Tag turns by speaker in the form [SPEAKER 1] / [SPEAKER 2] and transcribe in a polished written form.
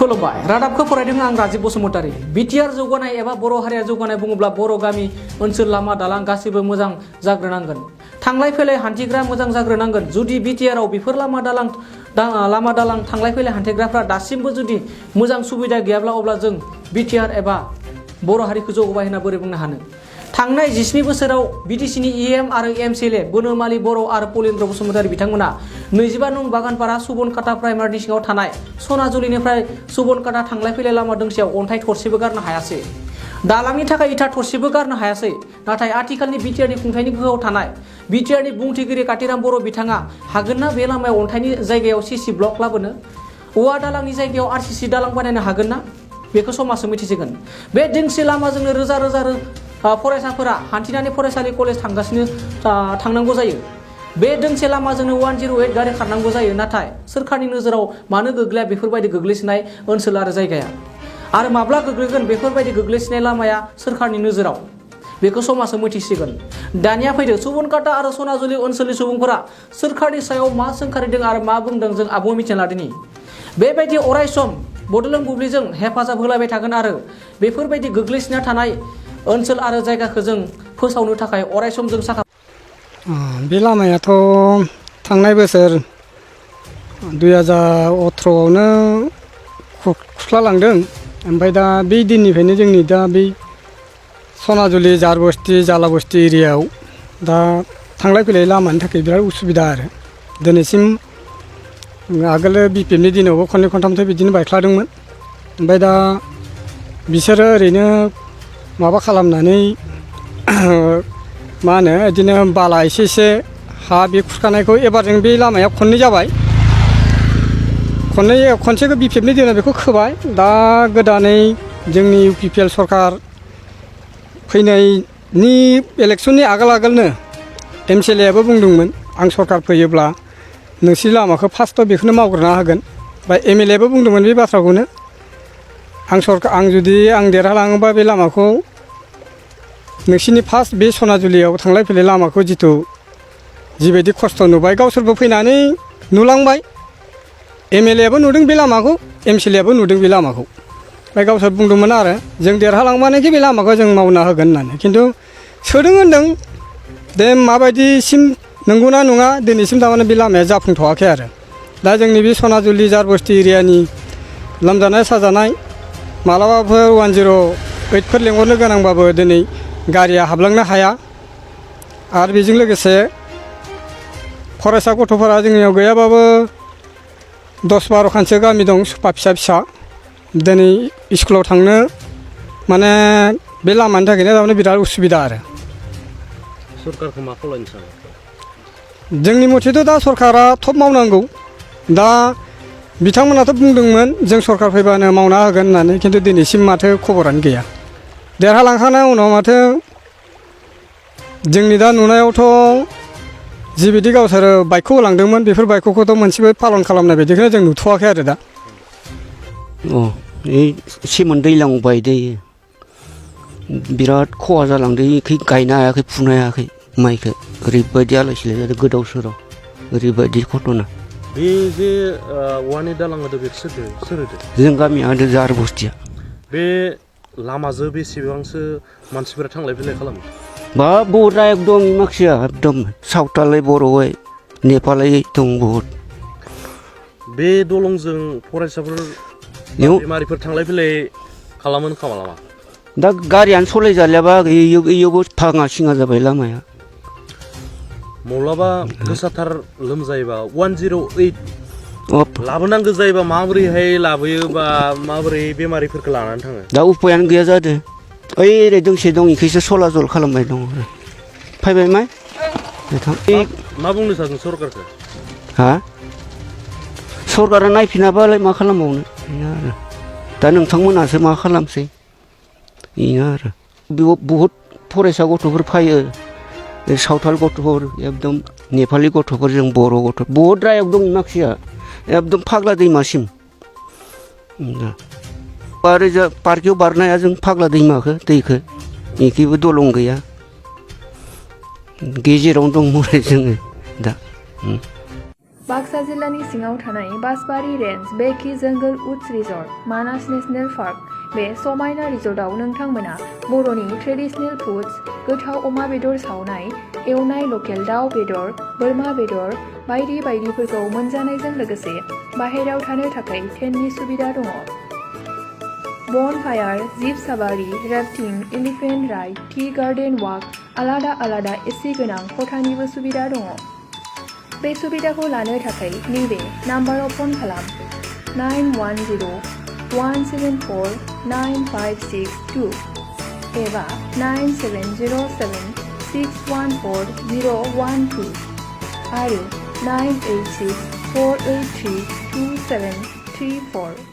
[SPEAKER 1] खुलुमबाय रादाबखौ फरायदों आं राजीब बसुमतारी बिटिआर जौगानाय एबा बर' हारिया जौगानाय बुङोब्ला बर' गामि ओनसोल लामा दालां गासिबो मोजां जाग्रोनांगोन थांलाय फैलाय हान्थिग्रा मोजां जाग्रोनांगोन जुदि बिटिआरआव बेफोर लामा दालां थांलाय फैलाय हान्थिग्राफ्रा दासिमबो जुदि मोजां सुबिदा गैयाब्ला अब्ला जों बिटिआर एबा बर' हारिखौ जौगाबाय होनना बोरै बुंनो हानो थांनाय 17 बोसोराव बिटिसिनि इएम आरो एमसिएलए बनमालि बर' आरो पलेन्द्र बसुमतारी बिथांमोना 25 नं बागानपारा सुबनकाटा प्राइमारिनि सिङाव थानाय सनाजुलिनिफ्राय सुबनकाटा थांलाय फैलाय लामा दोंसेयाव अन्थाइ थरसेबो गारनो हायासै दालांनि थाखाय इथा थरसेबो गारनो हायासै नाथाय आथिखालनि बिटिआरनि खुंथायनि गोहोआव थानाय बिटिआरनि बुंथिगिरि कातिराम बर' बिथाङा हागोन ना बे लामायाव अन्थाइनि जायगायाव सिसि ब्लक लाबोनो औवा दालांनि जायगायाव आरसिसि दालां बानायनो हागोन ना बेखौ समाजसो मिथिसिगोन बे दोंसे लामाजोंनो रोजा रोजा फरायसाफोरा हान्थिनानै फरायसालि कलेज थांनांगौ जायो बे दोंसे लामाजोंनो 108 गारि खारनांगौ जायो नाथाय सोरखारनि नोजोराव मानो गोग्लैया बेफोरबायदि गोग्लैसोनाय ओनसोल आरो जायगाया आरो माब्ला गोग्लैगोन बेफोरबायदि गोग्लैसोनाय लामाया सोरखारनि नोजोराव बेखौ समाजसो मिथिसिगोन दानिया फैदो सुबनकाटा आरो सनाजुलि ओनसोलनि सुबुंफोरा सोरखारनि सायाव मा सोंखारिदों आरो मा बुंदों जों आबुङै मिथिना लादिनि बेबायदि अरायसम बड'लेण्ड बुब्लिजों हेफाजाब होलायबाय थागोन आरो बेफोरबायदि गोग्लैसोना थानाय ओनसोल आरो जायगाखौ जों फोसावनो थाखाय अरायसम जों साखा
[SPEAKER 2] बे लामायाथ' थांनाय बोसोर 2018आवनो खुख्लालांदों ओमफ्राय दा बे दिननिफ्रायनो जोंनि दा बै सनाजुलि जारबस्ति जालाबस्ति एरियायाव दा थांलाय फैलाय लामानि थाखाय बिराद उसुबिदा आरो दिनैसिम आगोल बिपिएफनि दिनावबो खननै खनथामसो बिदिनो बायख्लादोंमोन ओमफ्राय दा बिसोरो ओरैनो माबा खालामनानै मा होनो बिदिनो बाला एसे हा बे खुरखानायखौ एबारजों बे लामाया खननै जाबाय खनसेखौ बिपिएफनि दिनाव बेखौ खोबाय दा गोदानै जोंनि इउपिपिएल सरकार फैनायनि इलेक्सननि आगोलनो एमसिएलएआबो बुंदोंमोन आं सरकार फैयोब्ला नोंसोरनि लामाखौ फार्स्टआव बेखौनो मावग्रोना होगोन बा एमएलएआबो बुंदोंमोन बे बाथ्राखौनो आं जुदि देरहालाङोबा बे लामाखौ नोंसिनि फार्स्ट बे सनाजुलियाव थांलाय फैलाय लामाखौ जिबायदि खस्थ' नुबाय गावसोरबो फैनानै नुलांबाय एमएलएआबो नुदों बे लामाखौ एमसिएलएआबो नुदों बे लामाखौ ओमफ्राय गावसोर बुंदोंमोन आरो जों देरहालांबानोखि बे लामाखौ जों मावना होगोन होननानै खिन्थु सोदों होनदों दे माबायदिसिम नंगौना नङा दिनैसिम थारमाने बे लामाया जाफुंथ'वाखै आरो दा जोंनि बे सनाजुलि जारबस्ति एरियानि लोमजानाय साजानाय मालाबाफोर 108फोर लेंहरनो गोनांबाबो दिनै गारिया हाबलांनो हाया आरो बेजों लोगोसे फरायसा गथ'फोरा जोंनियाव गैयाबाबो 10-12 खानसो गामि दं सुपा फिसा दिनै स्कुलाव थांनो माने बे लामानि थाखायनो थारमाने बिराद उसुबिदा आरो
[SPEAKER 3] सरकारखौ मा खालामनो सानो
[SPEAKER 2] जोंनि मथेथ' दा सरकारा थब मावनांगौ दा बिथांमोनाथ' बुंदोंमोन जों सरकार फैबानो मावना होगोन होननानै खिन्थु दिनैसिम माथो खबरानो गैया देरहालांखांनायनि उनाव माथो जोंनि दा नुनायावथ' जिबायदि गावसोर बाइकखौ होलांदोंमोन बेफोर बाइकखौथ' मोनसेबो पालन खालामनाय बायदिखौनो जों नुथ'वाखै आरो दा
[SPEAKER 4] सेमोन दैलां बायदों बिराद खहा जालांदों इखै गायनो हायाखै फुनो हायाखै माइखौ ओरैबायदि आलाय सिलाय जादों गोदाव सोराव ओरैबायदि घटना
[SPEAKER 3] बे जे औवानि दालां होदो बेखौ सोर होदो
[SPEAKER 4] जों गामिया होदो जारबस्तिया
[SPEAKER 3] बे लामाजों बेसेबांसो मानसिफोरा थांलाय फैलाय खालामो
[SPEAKER 4] बा बहुद एकदम माखासेया एकदम सावथालाय बर'यै नेपालाय दं बहुद
[SPEAKER 3] बे दलंजों फरायसाफोर बेमारिफोर थांलाय फैलाय खालामोन खालामा
[SPEAKER 4] दा गारियानो सलाय जालियाबा इयावबो भाङा सिङा जाबाय लामाया
[SPEAKER 3] माब्लाबा गोसाथार लोमजायोबा 108 लाबोनांगौ जायोबा माबोरैहाय लाबोयो बा माबोरै बेमारिफोरखौ लानानै थाङो
[SPEAKER 4] दा उपायानो गैया जादों ओरै दोंसे दं इखैसो सलाजल खालामबाय दं फैबाय माय
[SPEAKER 3] मा बुंनो सानदों सरकारखौ
[SPEAKER 4] हा सरकारा नायफिनाबालाय मा खालामबावनो बेनो आरो दा नोंथांमोनासो मा खालामसै बेनो आरो बेयाव बहुद फरायसा गथ'फोर फैयो सावथाल गथ'फोर एकदम नेपालि गथ'फोर जों बर' गथ' बहुद एकदम माखासेया एकदम फाग्ला दैमासिम आरो जा पार्कआव बारनो हाया जों फाग्ला दैमाखौ दैखौ इखैबो दलं गैया गेजेरावनो दं जोङो दा
[SPEAKER 5] बाक्सा जिल्लानि सिङाव थानाय बासबारि रेन्ज बेकि जंगल उड्स रिजर्ट मानास नेशनेल पार्क बे समायना रिजर्टआव नोंथांमोना बर'नि ट्रेडिशनेल फुड्स गोथाव अमा बेदर सावनाय एवनाय लकेल दाउ बेदर बोरमा बेदर बायदि बायदिफोरखौ मोनजानायजों लोगोसे बाहेरायाव थानो थाखाय टेन्टनि सुबिदा दङ। Bonfire, jeep safari, rafting, elephant ride, tea garden walk, आलादा आलादा एसि गोनां खथानिबो सुबिदा दङ। बे सुबिदाखौ लानो थाखाय नैबे नाम्बाराव फन खालाम 910-174-9562 एबा 9707-614-012 आरो 986-483-2734